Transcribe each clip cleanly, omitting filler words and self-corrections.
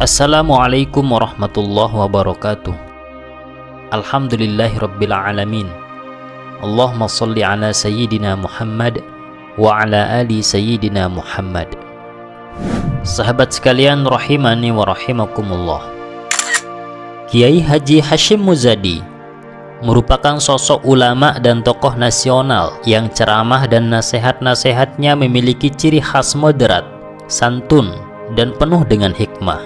Assalamualaikum warahmatullahi wabarakatuh. Alhamdulillahirabbil alamin. Allahumma shalli ala sayyidina Muhammad wa ala ali sayyidina Muhammad. Sahabat sekalian rahimani wa rahimakumullah. Kiai Haji Hashim Muzadi merupakan sosok ulama dan tokoh nasional yang ceramah dan nasihat-nasihatnya memiliki ciri khas moderat, santun, dan penuh dengan hikmah.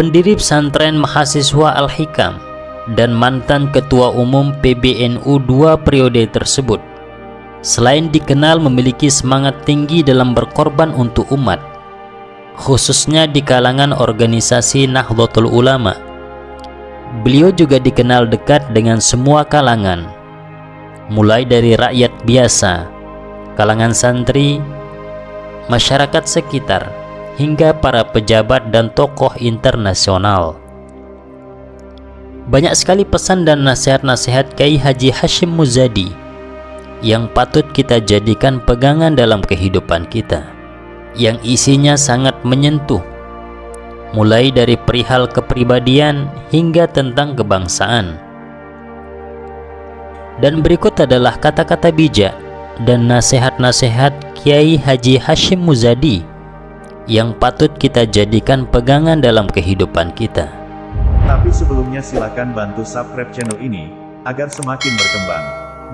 Pendiri pesantren mahasiswa Al-Hikam dan mantan ketua umum PBNU 2 periode tersebut, selain dikenal memiliki semangat tinggi dalam berkorban untuk umat, khususnya di kalangan organisasi Nahdlatul Ulama, beliau juga dikenal dekat dengan semua kalangan, mulai dari rakyat biasa, kalangan santri, masyarakat sekitar, hingga para pejabat dan tokoh internasional. Banyak sekali pesan dan nasihat-nasihat Kiai Haji Hashim Muzadi yang patut kita jadikan pegangan dalam kehidupan kita, yang isinya sangat menyentuh, mulai dari perihal kepribadian hingga tentang kebangsaan. Dan berikut adalah kata-kata bijak dan nasihat-nasihat Kiai Haji Hashim Muzadi yang patut kita jadikan pegangan dalam kehidupan kita. Tapi sebelumnya silakan bantu subscribe channel ini, agar semakin berkembang,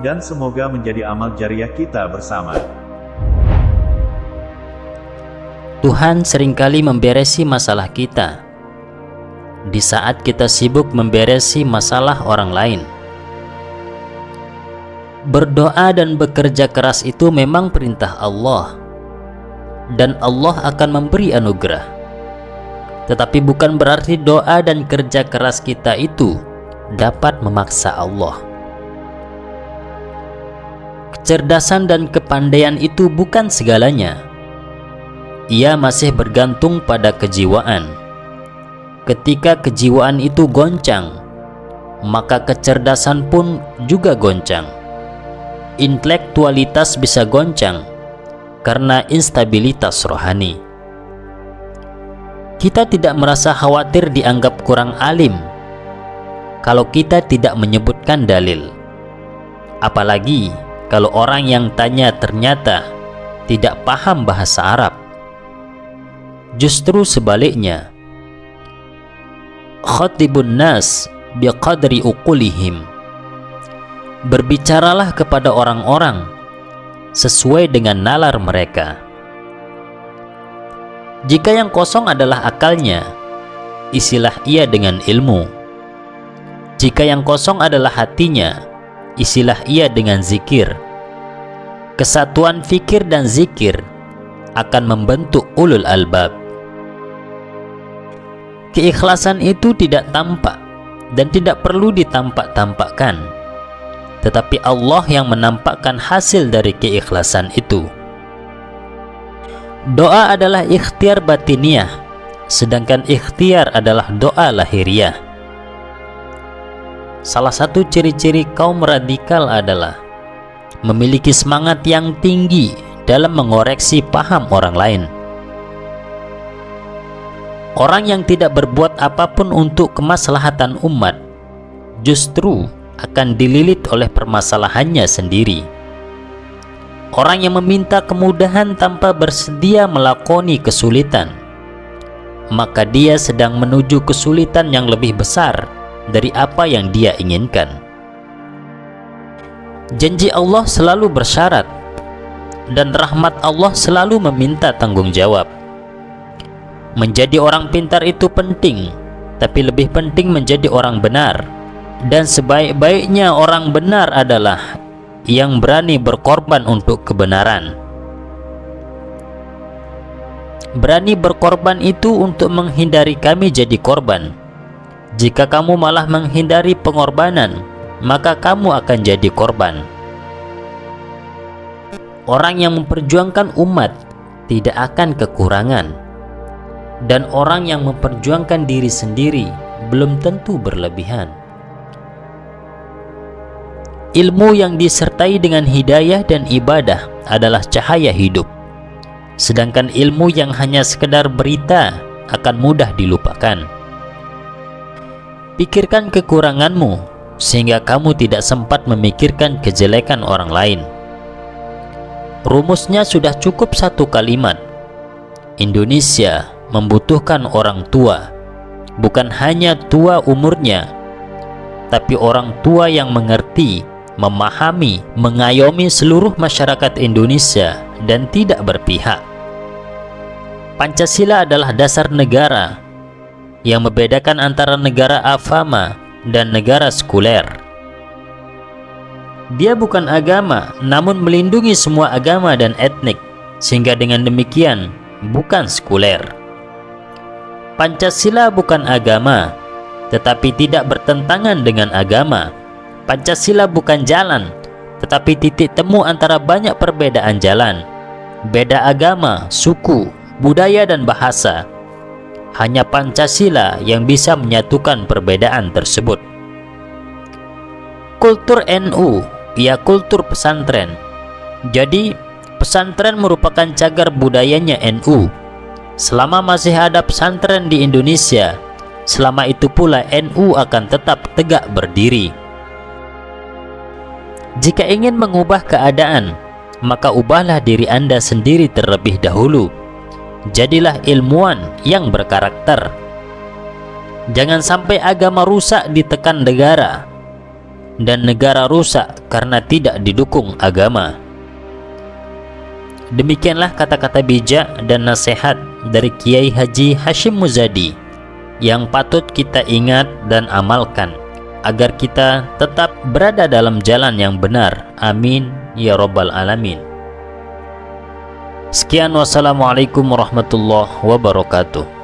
dan semoga menjadi amal jariah kita bersama. Tuhan seringkali memberesi masalah kita di saat kita sibuk memberesi masalah orang lain. Berdoa dan bekerja keras itu memang perintah Allah, dan Allah akan memberi anugerah. Tetapi bukan berarti doa dan kerja keras kita itu dapat memaksa Allah. Kecerdasan dan kepandaian itu bukan segalanya. Ia masih bergantung pada kejiwaan. Ketika kejiwaan itu goncang, maka kecerdasan pun juga goncang. Intelektualitas bisa goncang karena instabilitas rohani. Kita tidak merasa khawatir dianggap kurang alim kalau kita tidak menyebutkan dalil, apalagi kalau orang yang tanya ternyata tidak paham bahasa Arab. Justru sebaliknya, khatibun nas biqadri uqulihim, berbicaralah kepada orang-orang sesuai dengan nalar mereka. Jika yang kosong adalah akalnya, isilah ia dengan ilmu. Jika yang kosong adalah hatinya, isilah ia dengan zikir. Kesatuan fikir dan zikir akan membentuk ulul albab. Keikhlasan itu tidak tampak dan tidak perlu ditampak-tampakkan, tetapi Allah yang menampakkan hasil dari keikhlasan itu. Doa adalah ikhtiar batiniah, sedangkan ikhtiar adalah doa lahiriah. Salah satu ciri-ciri kaum radikal adalah memiliki semangat yang tinggi dalam mengoreksi paham orang lain. Orang yang tidak berbuat apapun untuk kemaslahatan umat justru akan dililit oleh permasalahannya sendiri. Orang yang meminta kemudahan tanpa bersedia melakoni kesulitan, maka dia sedang menuju kesulitan yang lebih besar dari apa yang dia inginkan. Janji Allah selalu bersyarat, dan rahmat Allah selalu meminta tanggung jawab. Menjadi orang pintar itu penting, tapi lebih penting menjadi orang benar. Dan sebaik-baiknya orang benar adalah yang berani berkorban untuk kebenaran. Berani berkorban itu untuk menghindari kami jadi korban. Jika kamu malah menghindari pengorbanan, maka kamu akan jadi korban. Orang yang memperjuangkan umat tidak akan kekurangan. dan orang yang memperjuangkan diri sendiri belum tentu berlebihan. Ilmu yang disertai dengan hidayah dan ibadah adalah cahaya hidup. Sedangkan ilmu yang hanya sekedar berita akan mudah dilupakan. Pikirkan kekuranganmu sehingga kamu tidak sempat memikirkan kejelekan orang lain. Rumusnya sudah cukup satu kalimat. Indonesia membutuhkan orang tua, bukan hanya tua umurnya, tapi orang tua yang mengerti, memahami, mengayomi seluruh masyarakat Indonesia dan tidak berpihak. Pancasila adalah dasar negara yang membedakan antara negara agama dan negara sekuler. Dia bukan agama, namun melindungi semua agama dan etnik, sehingga dengan demikian bukan sekuler. Pancasila bukan agama, tetapi tidak bertentangan dengan agama. Pancasila bukan jalan, tetapi titik temu antara banyak perbedaan jalan. Beda agama, suku, budaya, dan bahasa. Hanya Pancasila yang bisa menyatukan perbedaan tersebut. Kultur NU, ya kultur pesantren. Jadi, pesantren merupakan cagar budayanya NU. Selama masih ada pesantren di Indonesia, selama itu pula NU akan tetap tegak berdiri. Jika ingin mengubah keadaan, maka ubahlah diri Anda sendiri terlebih dahulu. Jadilah ilmuwan yang berkarakter. Jangan sampai agama rusak ditekan negara, dan negara rusak karena tidak didukung agama. Demikianlah kata-kata bijak dan nasihat dari Kiai Haji Hashim Muzadi yang patut kita ingat dan amalkan, agar kita tetap berada dalam jalan yang benar. Amin ya rabbal alamin. Sekian, wassalamualaikum warahmatullahi wabarakatuh.